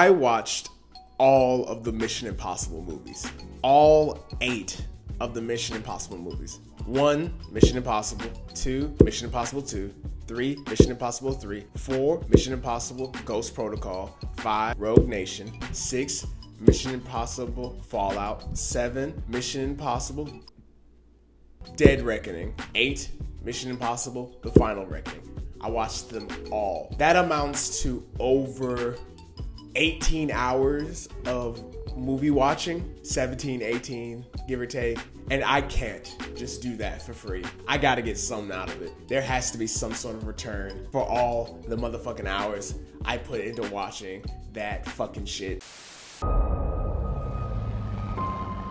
I watched all of the Mission Impossible movies. All 8 of the Mission Impossible movies. 1, Mission Impossible. 2, Mission Impossible 2. 3, Mission Impossible 3. 4, Mission Impossible Ghost Protocol. 5, Rogue Nation. 6, Mission Impossible Fallout. 7, Mission Impossible Dead Reckoning. 8, Mission Impossible The Final Reckoning. I watched them all. That amounts to over 18 hours of movie watching, 17, 18, give or take. And I can't just do that for free. I gotta get something out of it. There has to be some sort of return for all the motherfucking hours I put into watching that fucking shit.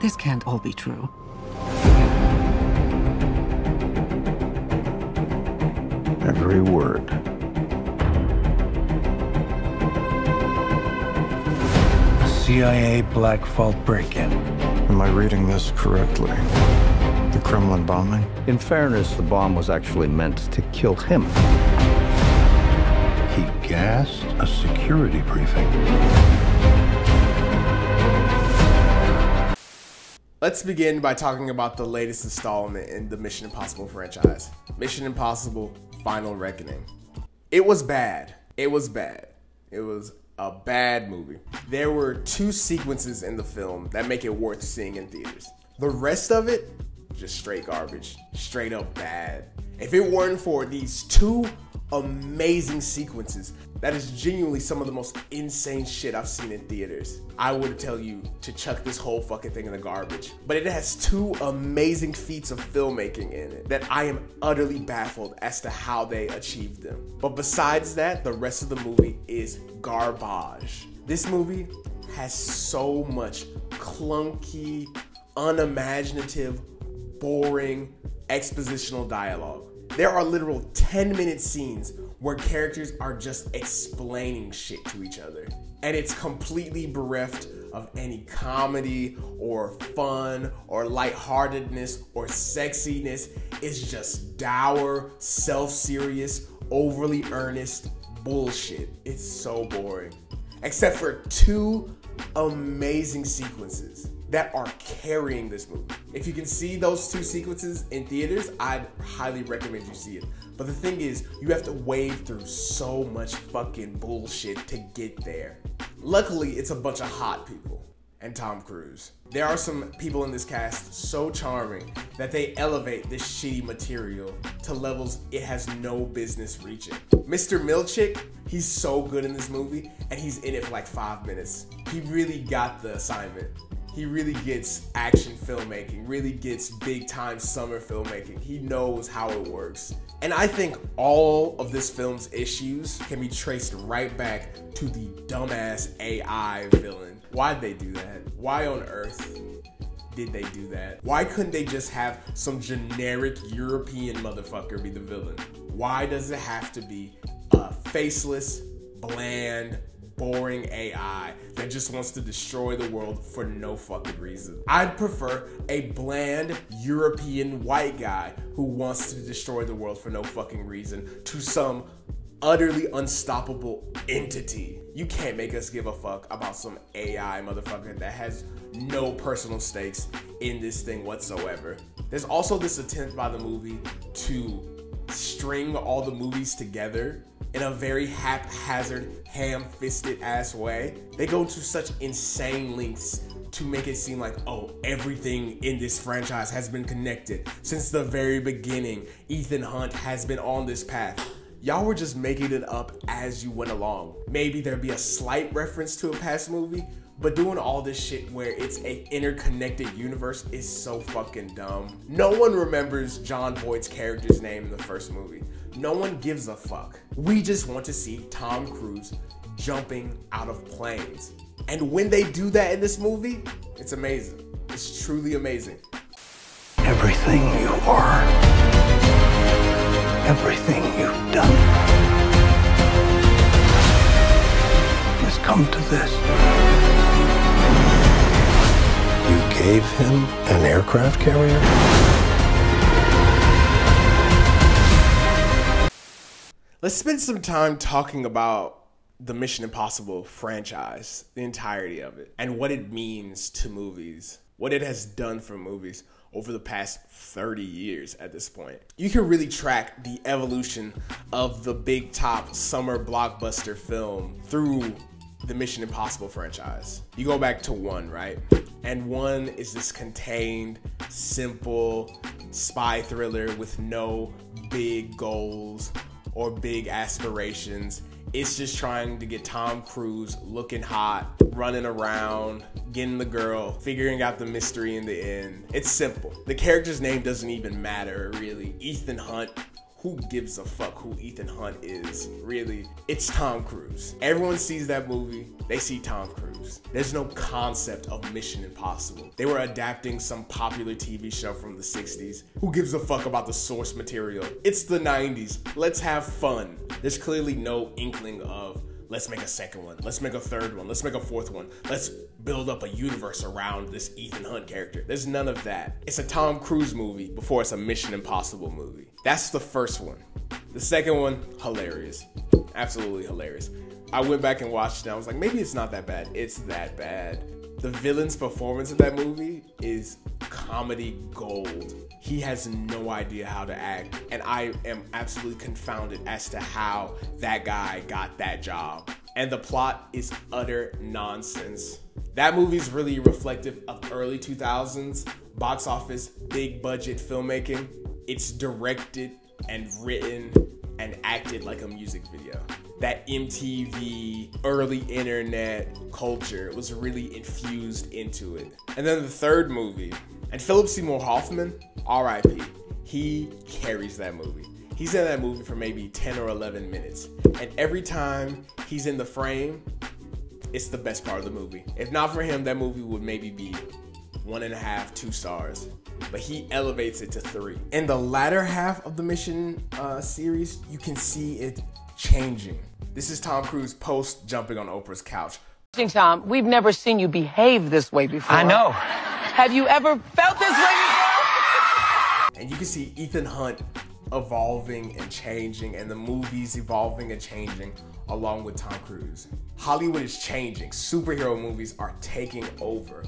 This can't all be true. Every word. CIA Black Vault break-in. Am I reading this correctly? The Kremlin bombing? In fairness, the bomb was actually meant to kill him. He gassed a security briefing. Let's begin by talking about the latest installment in the Mission Impossible franchise. Mission Impossible Final Reckoning. It was bad. It was bad. It was a bad movie. There were 2 sequences in the film that make it worth seeing in theaters. The rest of it, just straight garbage. Straight up bad. If it weren't for these 2 amazing sequences, that is genuinely some of the most insane shit I've seen in theaters, I would tell you to chuck this whole fucking thing in the garbage. But it has 2 amazing feats of filmmaking in it that I am utterly baffled as to how they achieved them. But besides that, the rest of the movie is garbage. This movie has so much clunky, unimaginative, boring, expositional dialogue. There are literal 10-minute scenes where characters are just explaining shit to each other. And it's completely bereft of any comedy or fun or lightheartedness or sexiness. It's just dour, self-serious, overly earnest bullshit. It's so boring. Except for 2 amazing sequences that are carrying this movie. If you can see those 2 sequences in theaters, I'd highly recommend you see it. But the thing is, you have to wade through so much fucking bullshit to get there. Luckily, it's a bunch of hot people and Tom Cruise. There are some people in this cast so charming that they elevate this shitty material to levels it has no business reaching. Mr. Milchick, he's so good in this movie, and he's in it for like 5 minutes. He really got the assignment. He really gets action filmmaking, really gets big time summer filmmaking. He knows how it works. And I think all of this film's issues can be traced right back to the dumbass AI villain. Why'd they do that? Why on earth did they do that? Why couldn't they just have some generic European motherfucker be the villain? Why does it have to be a faceless, bland, boring AI that just wants to destroy the world for no fucking reason? I'd prefer a bland European white guy who wants to destroy the world for no fucking reason to some utterly unstoppable entity. You can't make us give a fuck about some AI motherfucker that has no personal stakes in this thing whatsoever. There's also this attempt by the movie to string all the movies together in a very haphazard, ham-fisted ass way. They go to such insane lengths to make it seem like, oh, everything in this franchise has been connected. Since the very beginning, Ethan Hunt has been on this path. Y'all were just making it up as you went along. Maybe there'd be a slight reference to a past movie, but doing all this shit where it's a interconnected universe is so fucking dumb. No one remembers John Boyd's character's name in the first movie. No one gives a fuck. We just want to see Tom Cruise jumping out of planes. And when they do that in this movie, it's amazing. It's truly amazing. Everything you are, everything you've done, has come to this. You gave him an aircraft carrier? Let's spend some time talking about the Mission Impossible franchise, the entirety of it, and what it means to movies, what it has done for movies over the past 30 years at this point. You can really track the evolution of the big top summer blockbuster film through the Mission Impossible franchise. You go back to 1, right? And 1 is this contained, simple spy thriller with no big goals or big aspirations. It's just trying to get Tom Cruise looking hot, running around, getting the girl, figuring out the mystery in the end. It's simple. The character's name doesn't even matter, really. Ethan Hunt. Who gives a fuck who Ethan Hunt is, really? It's Tom Cruise. Everyone sees that movie, they see Tom Cruise. There's no concept of Mission Impossible. They were adapting some popular TV show from the 60s. Who gives a fuck about the source material? It's the 90s. Let's have fun. There's clearly no inkling of, let's make a second one, let's make a third one, let's make a fourth one, let's build up a universe around this Ethan Hunt character. There's none of that. It's a Tom Cruise movie before it's a Mission Impossible movie. That's the first one. The second one, hilarious. Absolutely hilarious. I went back and watched it and I was like, maybe it's not that bad. It's that bad. The villain's performance in that movie is comedy gold. He has no idea how to act, and I am absolutely confounded as to how that guy got that job. And the plot is utter nonsense. That movie is really reflective of early 2000s box office, big budget filmmaking. It's directed and written and acted like a music video. That MTV, early internet culture was really infused into it. And then the third movie, and Philip Seymour Hoffman, R.I.P., he carries that movie. He's in that movie for maybe 10 or 11 minutes. And every time he's in the frame, it's the best part of the movie. If not for him, that movie would maybe be 1.5, 2 stars. But he elevates it to 3. In the latter half of the Mission series, you can see it changing. This is Tom Cruise post jumping on Oprah's couch. Tom, we've never seen you behave this way before. I know. Have you ever felt this way before? And you can see Ethan Hunt evolving and changing, and the movies evolving and changing along with Tom Cruise. Hollywood is changing. Superhero movies are taking over.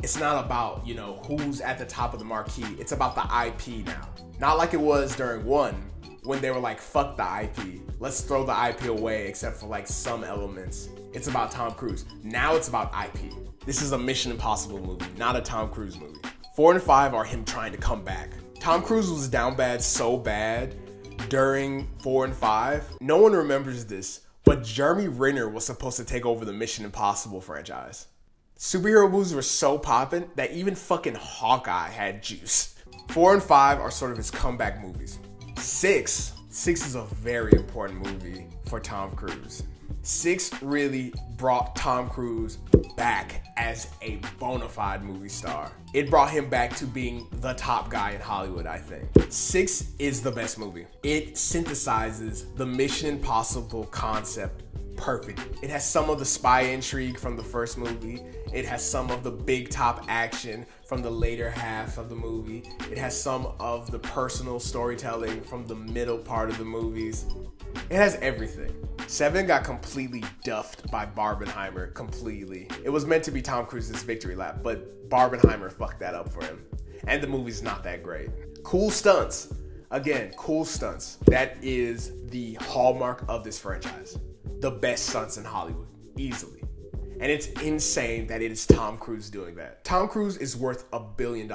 It's not about, you know, who's at the top of the marquee. It's about the IP now. Not like it was during 1, when they were like, fuck the IP. Let's throw the IP away except for like some elements. It's about Tom Cruise. Now it's about IP. This is a Mission Impossible movie, not a Tom Cruise movie. 4 and 5 are him trying to come back. Tom Cruise was down bad so bad during 4 and 5. No one remembers this, but Jeremy Renner was supposed to take over the Mission Impossible franchise. Superhero movies were so poppin' that even fucking Hawkeye had juice. 4 and 5 are sort of his comeback movies. 6 is a very important movie for Tom Cruise. 6 really brought Tom Cruise back as a bona fide movie star. It brought him back to being the top guy in Hollywood, I think. 6 is the best movie. It synthesizes the Mission Impossible concept perfect. It has some of the spy intrigue from the first movie. It has some of the big top action from the later half of the movie. It has some of the personal storytelling from the middle part of the movies. It has everything. 7 got completely duffed by Barbenheimer, completely. It was meant to be Tom Cruise's victory lap, but Barbenheimer fucked that up for him. And the movie's not that great. Cool stunts. Again, cool stunts. That is the hallmark of this franchise. The best stunts in Hollywood, easily. And it's insane that it is Tom Cruise doing that. Tom Cruise is worth $1 billion.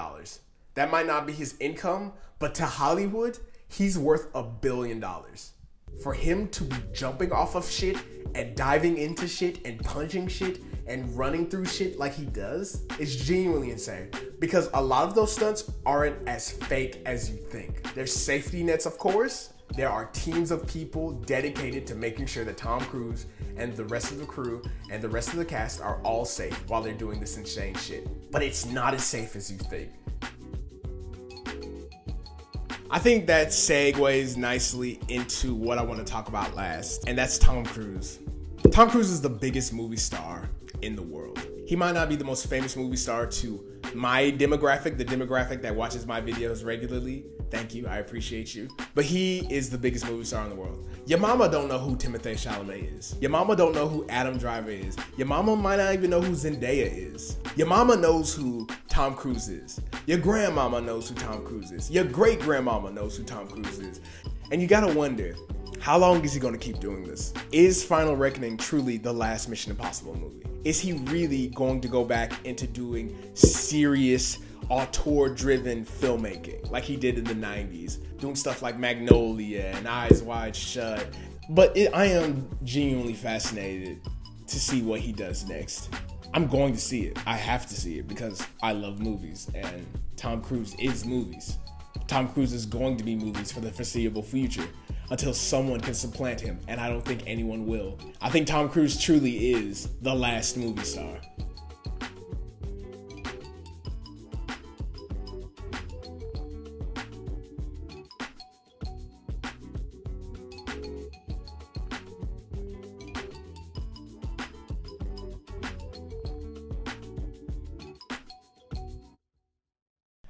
That might not be his income, but to Hollywood, he's worth $1 billion. For him to be jumping off of shit and diving into shit and punching shit and running through shit like he does is genuinely insane. Because a lot of those stunts aren't as fake as you think. There's safety nets, of course. There are teams of people dedicated to making sure that Tom Cruise and the rest of the crew and the rest of the cast are all safe while they're doing this insane shit. But it's not as safe as you think. I think that segues nicely into what I want to talk about last, and that's Tom Cruise. Tom Cruise is the biggest movie star in the world. He might not be the most famous movie star to my demographic, the demographic that watches my videos regularly. Thank you, I appreciate you. But he is the biggest movie star in the world. Your mama don't know who Timothée Chalamet is. Your mama don't know who Adam Driver is. Your mama might not even know who Zendaya is. Your mama knows who Tom Cruise is. Your grandmama knows who Tom Cruise is. Your great-grandmama knows who Tom Cruise is. And you gotta wonder, how long is he gonna keep doing this? Is Final Reckoning truly the last Mission Impossible movie? Is he really going to go back into doing serious, auteur-driven filmmaking like he did in the 90s? Doing stuff like Magnolia and Eyes Wide Shut. But I am genuinely fascinated to see what he does next. I'm going to see it. I have to see it because I love movies and Tom Cruise is movies. Tom Cruise is going to be movies for the foreseeable future until someone can supplant him, and I don't think anyone will. I think Tom Cruise truly is the last movie star.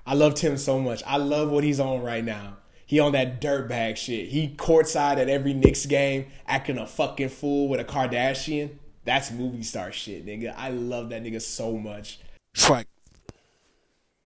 I love Tim so much. I love what he's on right now. He on that dirtbag shit. He courtside at every Knicks game, acting a fucking fool with a Kardashian. That's movie star shit, nigga. I love that nigga so much. Swag.